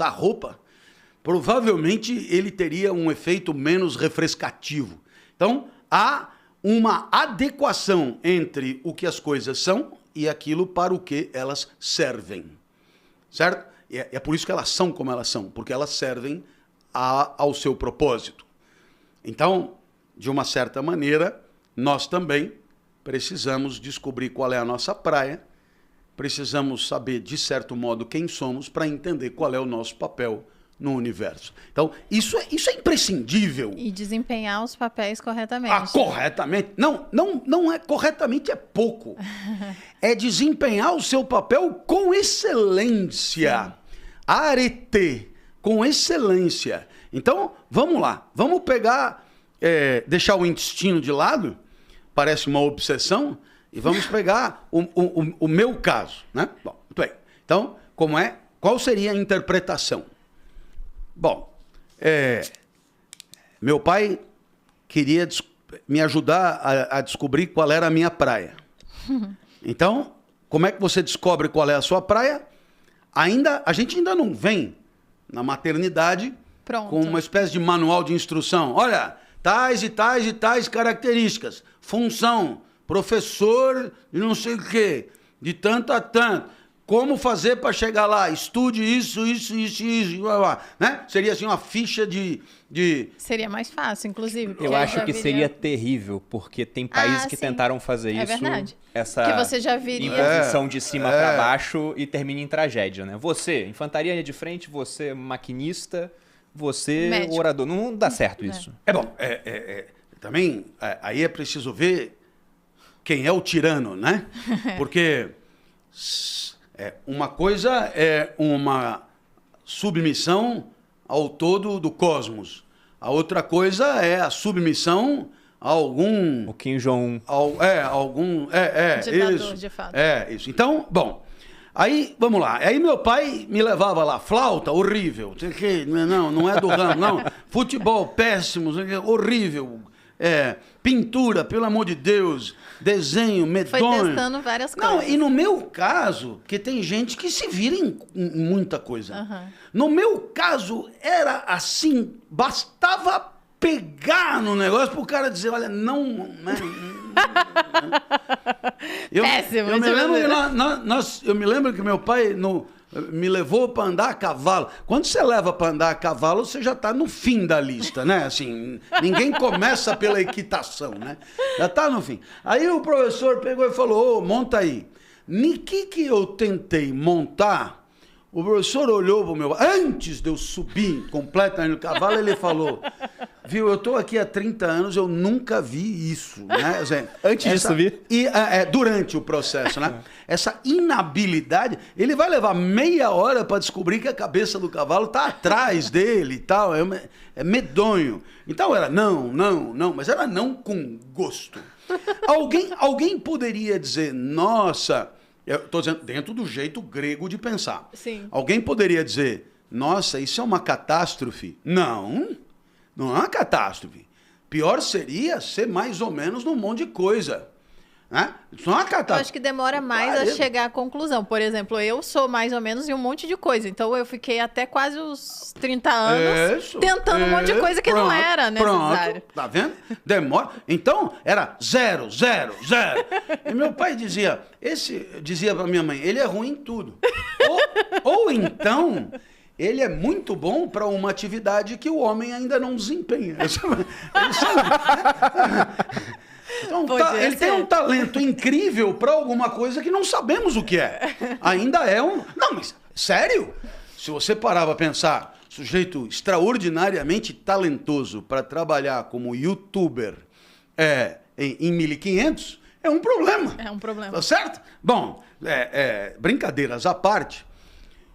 passar roupa, provavelmente ele teria um efeito menos refrescativo. Então, há uma adequação entre o que as coisas são e aquilo para o que elas servem. Certo? E é por isso que elas são como elas são, porque elas servem ao seu propósito. Então, de uma certa maneira, nós também precisamos descobrir qual é a nossa praia, precisamos saber, de certo modo, quem somos para entender qual é o nosso papel no universo. Então, isso é imprescindível. E desempenhar os papéis corretamente. Corretamente. Não é corretamente, é pouco. É desempenhar o seu papel com excelência. Arete, com excelência. Então, vamos lá. Vamos pegar, deixar o intestino de lado, parece uma obsessão, e vamos pegar o meu caso, né? Bom, muito bem. Então, qual seria a interpretação? Bom, meu pai queria me ajudar a descobrir qual era a minha praia. Então, como é que você descobre qual é a sua praia? A gente ainda não vem na maternidade com uma espécie de manual de instrução. Olha, tais e tais e tais características. Função, professor de não sei o quê, de tanto a tanto. Como fazer para chegar lá? Estude isso, né? Seria assim uma ficha de... Seria mais fácil, inclusive. Eu acho que seria terrível, porque tem países que tentaram fazer isso. Verdade. Essa que você já viria. Imposição de cima para baixo e termina em tragédia, né? Você, infantaria de frente, você, maquinista, você, médico. Orador. Não dá certo isso. Bom, também aí é preciso ver quem é o tirano, né? Porque... uma coisa é uma submissão ao todo do cosmos. A outra coisa é a submissão a algum... O Kim Jong-un. Algum... ditador, isso. De fato. Isso. Então, bom, aí, vamos lá. Aí meu pai me levava lá, flauta, horrível. Não é do ramo, não. Futebol, péssimo, horrível. Pintura, pelo amor de Deus, desenho, medonho. Foi testando várias coisas. Não, e no meu caso, que tem gente que se vira em muita coisa. Uhum. No meu caso, era assim, bastava pegar no negócio pro cara dizer, olha, não... Péssimo. Eu me lembro que meu pai... me levou para andar a cavalo. Quando você leva para andar a cavalo, você já está no fim da lista, né? Assim, ninguém começa pela equitação, né? Já está no fim. Aí o professor pegou e falou, monta aí. No que eu tentei montar, o professor olhou para o meu... Antes de eu subir completamente no cavalo, ele falou, viu, eu estou aqui há 30 anos, eu nunca vi isso, né? Assim, antes de subir? Durante o processo, né? Essa inabilidade, ele vai levar meia hora para descobrir que a cabeça do cavalo está atrás dele e tal, é medonho. Então era não, mas era não com gosto. Alguém poderia dizer, nossa... Eu estou dizendo, dentro do jeito grego de pensar. Sim. Alguém poderia dizer, nossa, isso é uma catástrofe. Não é uma catástrofe. Pior seria ser mais ou menos num monte de coisa. Né? Isso não é uma catástrofe. Eu acho que demora mais a chegar à conclusão. Por exemplo, eu sou mais ou menos em um monte de coisa. Então eu fiquei até quase os 30 anos tentando um monte de coisa que não era necessário. Tá vendo? Demora. Então era 0. E meu pai dizia para minha mãe, ele é ruim em tudo. ou então... Ele é muito bom para uma atividade que o homem ainda não desempenha. Então, ele tem um talento incrível para alguma coisa que não sabemos o que é. Ainda é um... Não, mas sério? Se você parar para pensar, sujeito extraordinariamente talentoso para trabalhar como youtuber em 1500, é um problema. É um problema. Tá certo? Bom, brincadeiras à parte,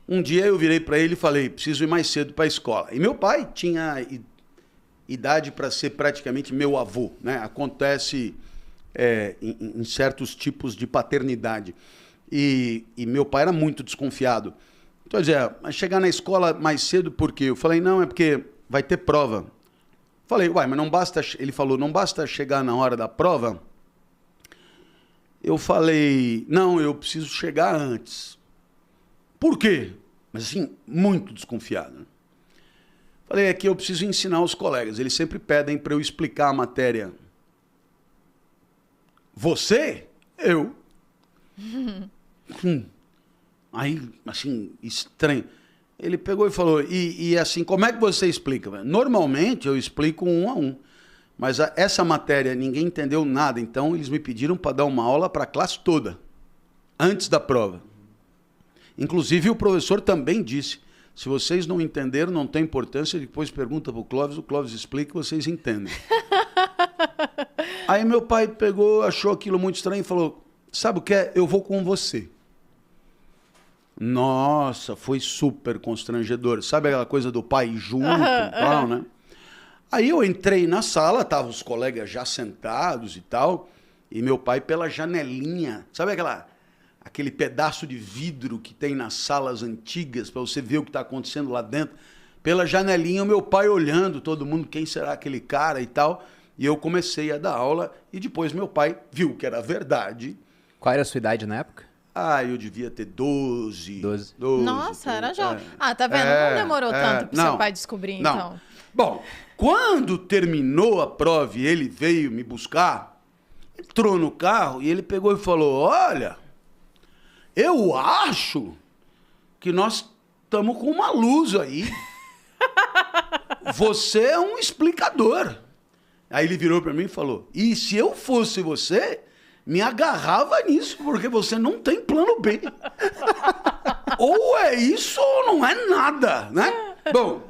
um dia eu virei para ele e falei, preciso ir mais cedo para a escola. E meu pai tinha idade para ser praticamente meu avô, né? Acontece em certos tipos de paternidade. E meu pai era muito desconfiado. Então, mas chegar na escola mais cedo por quê? Eu falei, não, é porque vai ter prova. Falei, mas não basta... Ele falou, não basta chegar na hora da prova? Eu falei, não, eu preciso chegar antes. Por quê? Mas assim, muito desconfiado. Né? Falei, aqui eu preciso ensinar os colegas. Eles sempre pedem para eu explicar a matéria. Você? Eu. Aí, assim, estranho. Ele pegou e falou, e assim, como é que você explica? Normalmente eu explico 1 a 1. Mas essa matéria ninguém entendeu nada. Então eles me pediram para dar uma aula para a classe toda. Antes da prova. Inclusive o professor também disse, se vocês não entenderam, não tem importância, depois pergunta para o Clóvis explica e vocês entendem. Aí meu pai pegou, achou aquilo muito estranho e falou, sabe o que é? Eu vou com você. Nossa, foi super constrangedor. Sabe aquela coisa do pai junto e tal, né? Aí eu entrei na sala, estavam os colegas já sentados e tal, e meu pai pela janelinha, sabe aquele pedaço de vidro que tem nas salas antigas, para você ver o que está acontecendo lá dentro, pela janelinha o meu pai olhando, todo mundo, quem será aquele cara e tal, e eu comecei a dar aula, e depois meu pai viu que era verdade. Qual era a sua idade na época? Eu devia ter 12. Nossa, era jovem. Tá vendo? Não demorou tanto para seu pai descobrir, então. Bom, quando terminou a prova e ele veio me buscar, entrou no carro e ele pegou e falou, olha, eu acho que nós estamos com uma luz aí. Você é um explicador. Aí ele virou para mim e falou, e se eu fosse você, me agarrava nisso, porque você não tem plano B. Ou é isso ou não é nada, né? Bom,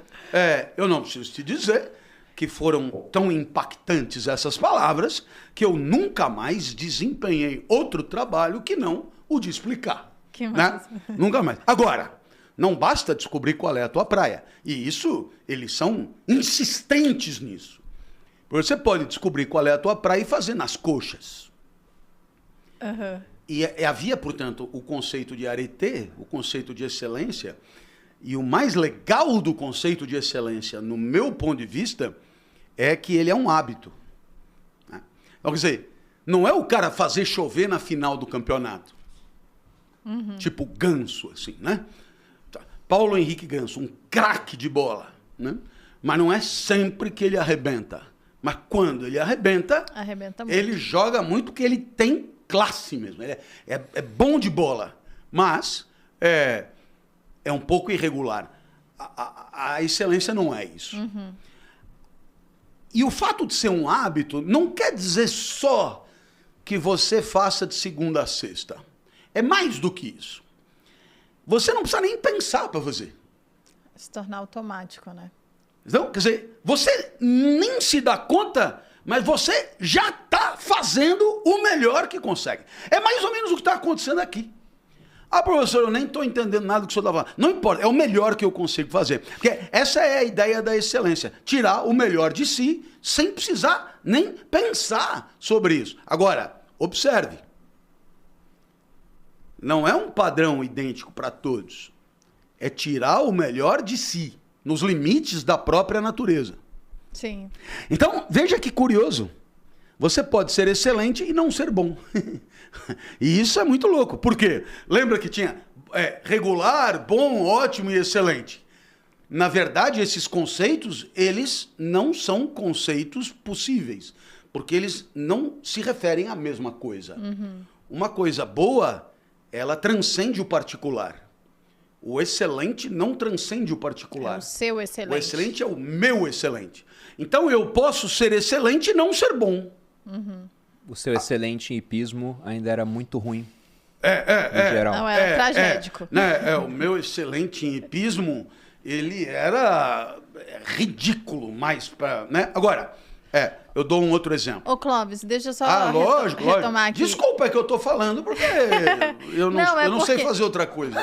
eu não preciso te dizer que foram tão impactantes essas palavras que eu nunca mais desempenhei outro trabalho que não o de explicar. Que massa. Né? Nunca mais. Agora, não basta descobrir qual é a tua praia. E isso, eles são insistentes nisso. Você pode descobrir qual é a tua praia e fazer nas coxas. E havia, portanto, o conceito de arete, o conceito de excelência, e o mais legal do conceito de excelência, no meu ponto de vista, é que ele é um hábito. Né? Então, quer dizer, não é o cara fazer chover na final do campeonato. Tipo Ganso, assim, né? Paulo Henrique Ganso, um craque de bola, né? Mas não é sempre que ele arrebenta. Mas quando ele arrebenta muito. Ele joga muito porque ele tem classe mesmo. Ele é bom de bola, mas é um pouco irregular. A excelência não é isso. E o fato de ser um hábito não quer dizer só que você faça de segunda a sexta. É mais do que isso. Você não precisa nem pensar para fazer. Se tornar automático, né? Então, quer dizer, você nem se dá conta, mas você já está fazendo o melhor que consegue. É mais ou menos o que está acontecendo aqui. Professor, eu nem estou entendendo nada do que o senhor está falando. Não importa, é o melhor que eu consigo fazer. Porque essa é a ideia da excelência. Tirar o melhor de si, sem precisar nem pensar sobre isso. Agora, observe. Não é um padrão idêntico para todos. É tirar o melhor de si, nos limites da própria natureza. Sim. Então, veja que curioso. Você pode ser excelente e não ser bom. E isso é muito louco. Por quê? Lembra que tinha regular, bom, ótimo e excelente. Na verdade, esses conceitos, eles não são conceitos possíveis. Porque eles não se referem à mesma coisa. Uma coisa boa, ela transcende o particular. O excelente não transcende o particular. É o seu excelente. O excelente é o meu excelente. Então eu posso ser excelente e não ser bom. O seu excelente em hipismo ainda era muito ruim. Em geral. Não, era tragédico. O meu excelente em hipismo, ele era ridículo, mais para, né? Agora, eu dou um outro exemplo. Ô, Clóvis, deixa eu só retomar aqui. Desculpa que eu tô falando, porque eu não sei fazer outra coisa.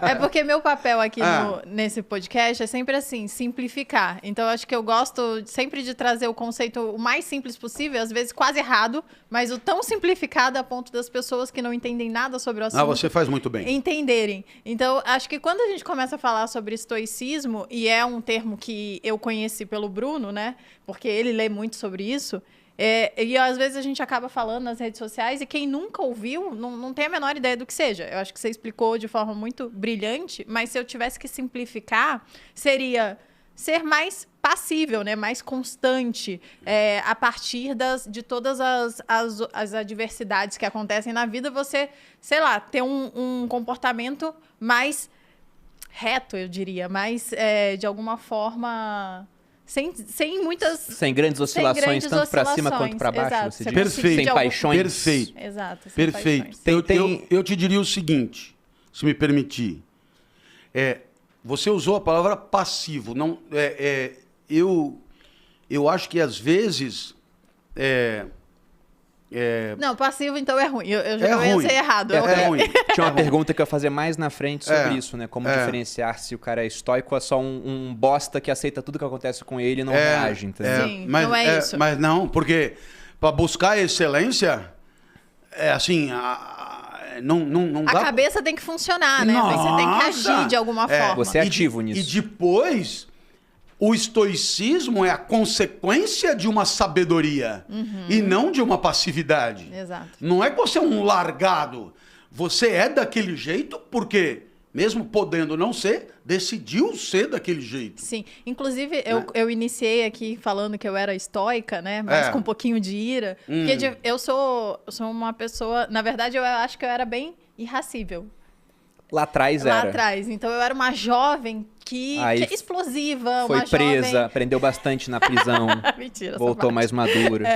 É porque meu papel aqui nesse podcast é sempre assim, simplificar. Então, eu acho que eu gosto sempre de trazer o conceito o mais simples possível, às vezes quase errado, mas o tão simplificado a ponto das pessoas que não entendem nada sobre o assunto... você faz muito bem. ...entenderem. Então, acho que quando a gente começa a falar sobre estoicismo, e é um termo que eu conheci pelo Bruno, né? Porque ele lê muito sobre isso, E às vezes a gente acaba falando nas redes sociais e quem nunca ouviu não tem a menor ideia do que seja. Eu acho que você explicou de forma muito brilhante, mas se eu tivesse que simplificar, seria ser mais passível, né? Mais constante, a partir de todas as adversidades que acontecem na vida, você, sei lá, ter um comportamento mais reto, eu diria, mais, de alguma forma... Sem muitas... Sem grandes oscilações, tanto para cima quanto para baixo. Exato. Você diz. Perfeito. Sem paixões. Perfeito. Exato. Sem Perfeito. paixões. Eu te diria o seguinte, se me permitir. Você usou a palavra passivo. Não, eu acho que às vezes... Não, passivo então é ruim. Eu ruim. ia ser errado. É ruim. Tinha uma pergunta que eu ia fazer mais na frente sobre isso, né? Como diferenciar se o cara é estoico ou é só um bosta que aceita tudo que acontece com ele e não reage, entendeu? Sim, não é isso. Mas não, porque para buscar excelência, assim, não dá... A cabeça tem que funcionar, né? Você tem que agir de alguma forma. Você é ativo nisso. E depois... O estoicismo é a consequência de uma sabedoria e não de uma passividade. Exato. Não é que você é um largado. Você é daquele jeito porque, mesmo podendo não ser, decidiu ser daquele jeito. Sim. Inclusive, eu iniciei aqui falando que eu era estoica, né? Mas com um pouquinho de ira. Porque eu sou uma pessoa... Na verdade, eu acho que eu era bem irracível. Lá atrás era. Lá atrás. Então, eu era uma jovem que é explosiva. Foi uma presa, jovem... aprendeu bastante na prisão. Mentira, voltou mais madura.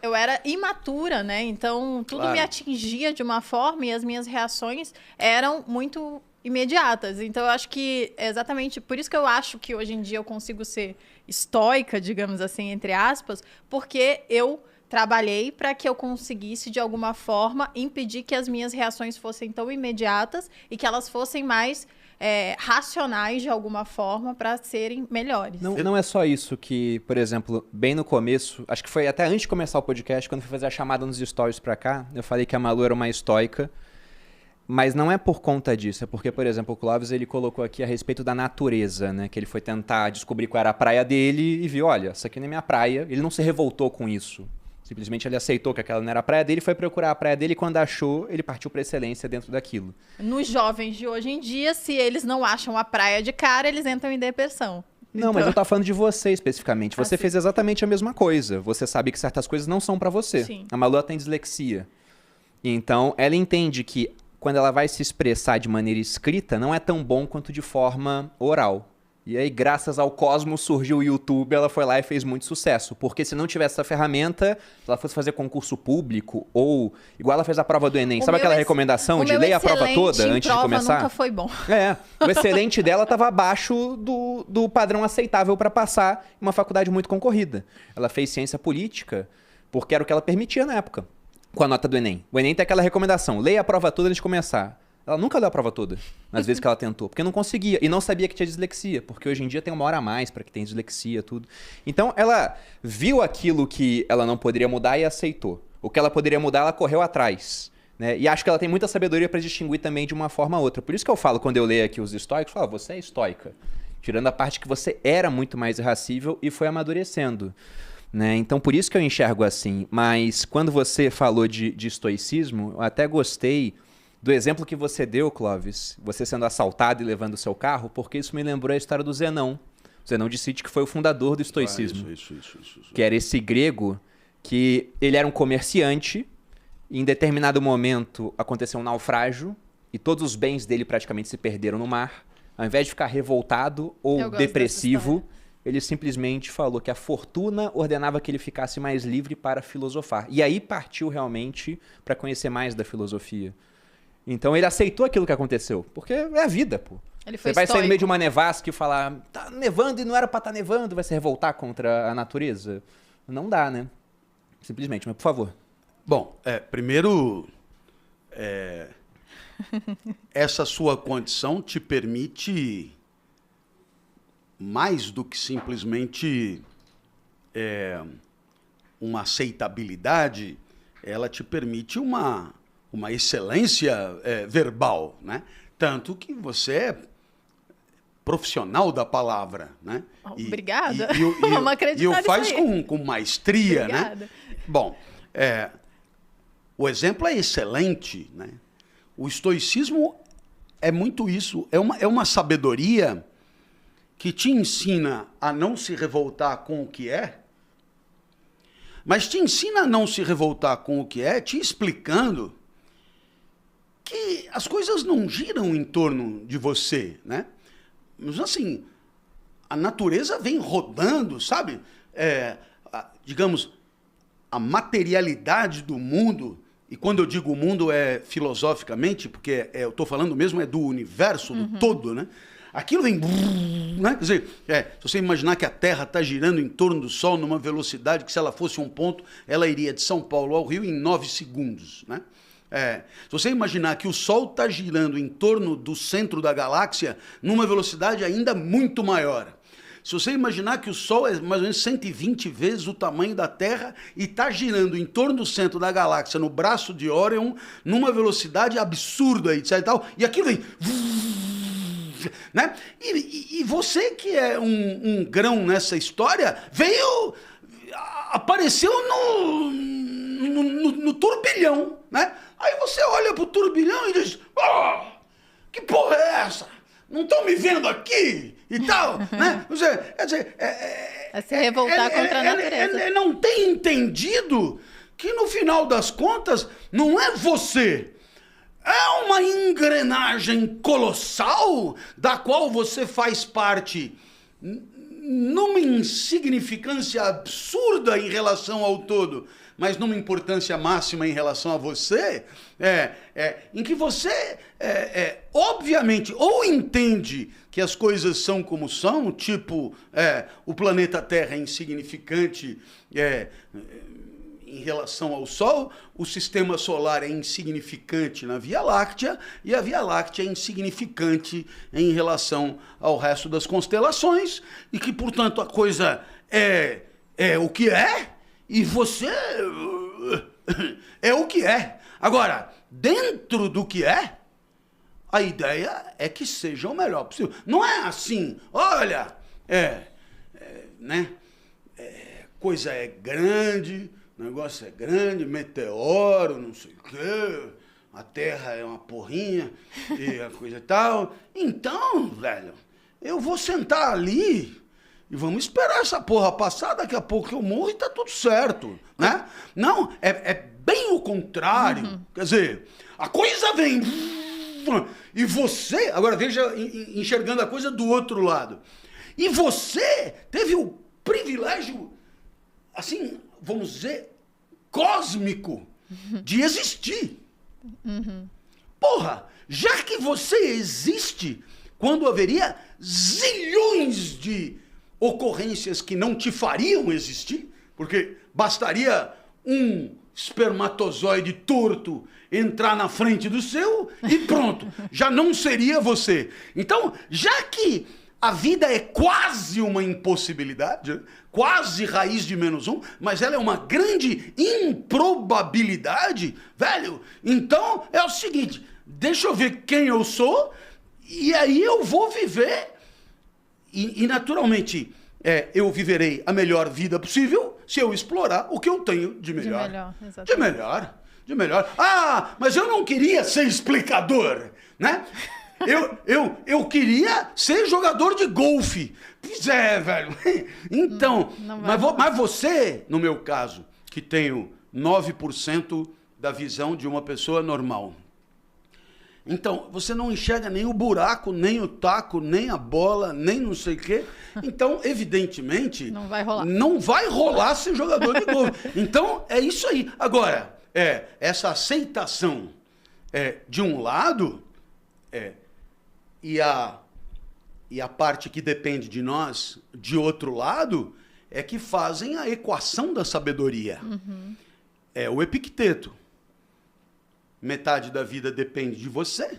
Eu era imatura, né? Então, tudo me atingia de uma forma e as minhas reações eram muito imediatas. Então, eu acho que é exatamente por isso que eu acho que hoje em dia eu consigo ser estoica, digamos assim, entre aspas, porque eu trabalhei para que eu conseguisse, de alguma forma, impedir que as minhas reações fossem tão imediatas e que elas fossem mais racionais, de alguma forma, para serem melhores. Não é só isso que, por exemplo, bem no começo, acho que foi até antes de começar o podcast, quando fui fazer a chamada nos stories para cá, eu falei que a Malu era uma estoica, mas não é por conta disso, é porque, por exemplo, o Clóvis, ele colocou aqui a respeito da natureza, né? Que ele foi tentar descobrir qual era a praia dele e viu, olha, essa aqui não é minha praia. Ele não se revoltou com isso. Simplesmente ele aceitou que aquela não era a praia dele, foi procurar a praia dele e quando achou, ele partiu para excelência dentro daquilo. Nos jovens de hoje em dia, se eles não acham a praia de cara, eles entram em depressão. Não, mas eu tô falando de você especificamente. Você fez exatamente a mesma coisa. Você sabe que certas coisas não são para você. Sim. A Malu tem dislexia. Então, ela entende que quando ela vai se expressar de maneira escrita, não é tão bom quanto de forma oral. E aí, graças ao Cosmos, surgiu o YouTube, ela foi lá e fez muito sucesso. Porque se não tivesse essa ferramenta, se ela fosse fazer concurso público, ou igual ela fez a prova do Enem, sabe aquela recomendação de ler a prova toda antes de começar? Nunca foi bom. O excelente dela estava abaixo do padrão aceitável para passar em uma faculdade muito concorrida. Ela fez ciência política, porque era o que ela permitia na época, com a nota do Enem. O Enem tem aquela recomendação, leia a prova toda antes de começar. Ela nunca leu a prova toda, nas vezes que ela tentou, porque não conseguia. E não sabia que tinha dislexia, porque hoje em dia tem 1 hora a mais para que tem dislexia, tudo. Então, ela viu aquilo que ela não poderia mudar e aceitou. O que ela poderia mudar, ela correu atrás. Né? E acho que ela tem muita sabedoria para distinguir também de uma forma ou outra. Por isso que eu falo, quando eu leio aqui os estoicos, eu falo, você é estoica. Tirando a parte que você era muito mais irracível e foi amadurecendo. Né? Então, por isso que eu enxergo assim. Mas, quando você falou de estoicismo, eu até gostei do exemplo que você deu, Clóvis, você sendo assaltado e levando o seu carro, porque isso me lembrou a história do Zenão. O Zenão de Cite, que foi o fundador do estoicismo. Isso. Que era esse grego que ele era um comerciante, e em determinado momento aconteceu um naufrágio, e todos os bens dele praticamente se perderam no mar. Ao invés de ficar revoltado ou depressivo, ele simplesmente falou que a fortuna ordenava que ele ficasse mais livre para filosofar. E aí partiu realmente para conhecer mais da filosofia. Então ele aceitou aquilo que aconteceu, porque é a vida, pô. Você vai sair no meio de uma nevasca e falar, tá nevando e não era pra estar nevando, vai se revoltar contra a natureza? Não dá, né? Simplesmente, mas por favor. Bom, primeiro, essa sua condição te permite mais do que simplesmente uma aceitabilidade, ela te permite uma excelência verbal, né? Tanto que você profissional da palavra, né? Obrigada. Vamos acreditar e o faz nisso com maestria, Obrigada. né? Bom, o exemplo é excelente, né? O estoicismo é muito isso, é uma sabedoria que te ensina a não se revoltar com o que é, mas te ensina a não se revoltar com o que é, te explicando que as coisas não giram em torno de você, né? Mas assim, a natureza vem rodando, sabe? Digamos, a materialidade do mundo, e quando eu digo o mundo é filosoficamente, porque eu estou falando mesmo do universo, do todo, né? Aquilo vem... Né? Quer dizer, se você imaginar que a Terra está girando em torno do Sol numa velocidade que, se ela fosse um ponto, ela iria de São Paulo ao Rio em 9 segundos, né? Se você imaginar que o Sol está girando em torno do centro da galáxia numa velocidade ainda muito maior. Se você imaginar que o Sol é mais ou menos 120 vezes o tamanho da Terra e está girando em torno do centro da galáxia, no braço de Órion, numa velocidade absurda, etc. E aquilo vem... Né? E você que é um grão nessa história, apareceu no turbilhão, né? Aí você olha pro turbilhão e diz, que porra é essa? Não estão me vendo aqui? E tal, né? Quer dizer, é se revoltar contra a natureza. Ele não tem entendido que, no final das contas, não é você. É uma engrenagem colossal da qual você faz parte numa insignificância absurda em relação ao todo, mas numa importância máxima em relação a você, em que você, obviamente, ou entende que as coisas são como são, tipo, o planeta Terra é insignificante, em relação ao Sol, o sistema solar é insignificante na Via Láctea e a Via Láctea é insignificante em relação ao resto das constelações e que, portanto, a coisa é o que é e você é o que é. Agora, dentro do que é, a ideia é que seja o melhor possível. Não é assim, olha, né? Coisa é grande... O negócio é grande, meteoro, não sei o quê, a Terra é uma porrinha e a coisa e tal. Então, velho, eu vou sentar ali e vamos esperar essa porra passar, daqui a pouco eu morro e tá tudo certo, né? Não, é bem o contrário. Quer dizer, a coisa vem e você, agora veja, enxergando a coisa do outro lado, e você teve o privilégio, assim, vamos dizer, cósmico de existir. Porra, já que você existe, quando haveria zilhões de ocorrências que não te fariam existir, porque bastaria um espermatozoide torto entrar na frente do seu e pronto, já não seria você. Então, já que a vida é quase uma impossibilidade, quase raiz de -1, mas ela é uma grande improbabilidade, velho. Então é o seguinte, deixa eu ver quem eu sou e aí eu vou viver e naturalmente eu viverei a melhor vida possível se eu explorar o que eu tenho de melhor. De melhor. Ah, mas eu não queria ser explicador, né? Eu queria ser jogador de golfe. Pois é, velho. Então, mas você, no meu caso, que tenho 9% da visão de uma pessoa normal. Então, você não enxerga nem o buraco, nem o taco, nem a bola, nem não sei o quê. Então, evidentemente, não vai rolar ser jogador de golfe. Então, é isso aí. Agora, essa aceitação de um lado... E a parte que depende de nós, de outro lado, é que fazem a equação da sabedoria. É o Epicteto. Metade da vida depende de você,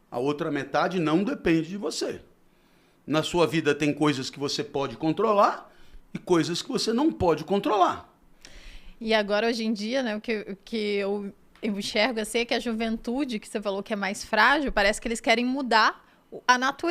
a outra metade não depende de você. Na sua vida tem coisas que você pode controlar e coisas que você não pode controlar. E agora, hoje em dia, né, o que eu enxergo assim é que a juventude, que você falou que é mais frágil, parece que eles querem mudar a natureza.